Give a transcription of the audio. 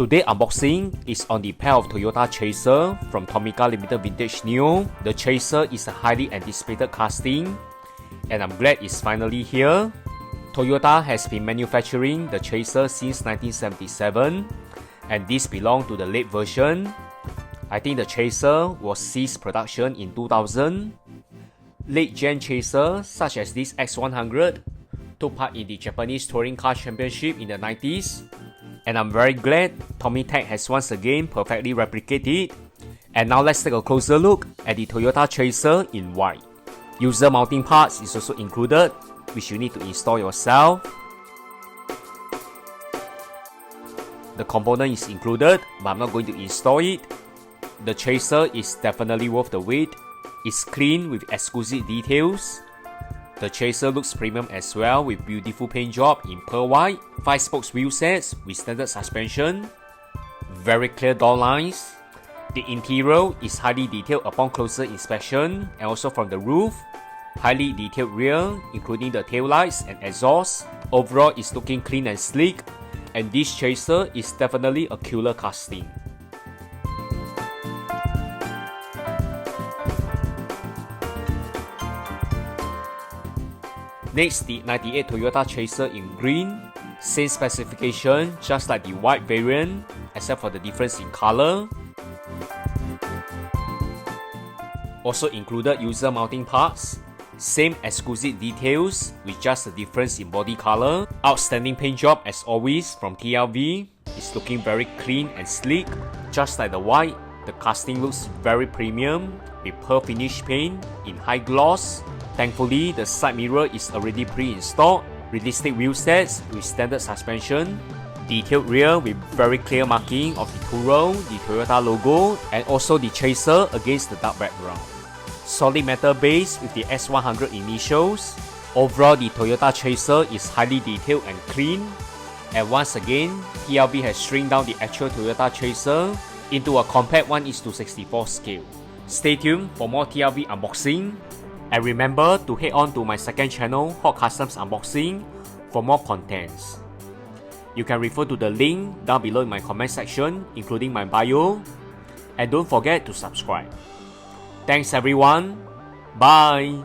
Today's unboxing is on the pair of Toyota Chaser from Tomica Limited Vintage Neo. The Chaser is a highly anticipated casting, and I'm glad it's finally here. Toyota has been manufacturing the Chaser since 1977, and this belonged to the late version. I think the Chaser was ceased production in 2000. Late gen Chaser such as this X100 took part in the Japanese Touring Car Championship in the 90s, and I'm very glad Tomica has once again perfectly replicated. And now let's take a closer look at the Toyota Chaser in white. User mounting parts is also included, which you need to install yourself. The component is included, but I'm not going to install it. The Chaser is definitely worth the wait. It's clean with exquisite details. The Chaser looks premium as well with beautiful paint job in pearl white, 5 spokes wheel sets with standard suspension, very clear door lines. The interior is highly detailed upon closer inspection, and also from the roof. Highly detailed rear, including the tail lights and exhaust. Overall, it's looking clean and sleek, and this Chaser is definitely a killer casting. Next, the 98 Toyota Chaser in green. Same specification, just like the white variant, except for the difference in color. Also included user mounting parts. Same exquisite details, with just the difference in body color. Outstanding paint job as always from TLV. It's looking very clean and sleek. Just like the white, the casting looks very premium, with pearl finish paint in high gloss. Thankfully, the side mirror is already pre-installed. Realistic wheel sets with standard suspension. Detailed rear with very clear marking of the Turo, the Toyota logo, and also the Chaser against the dark background. Solid metal base with the S100 initials. Overall, the Toyota Chaser is highly detailed and clean. And once again, TLV has shrunk down the actual Toyota Chaser into a compact 1:64 scale. Stay tuned for more TLV unboxing. And remember to head on to my second channel, Hot Customs Unboxing, for more contents. You can refer to the link down below in my comment section, including my bio. And don't forget to subscribe. Thanks everyone. Bye.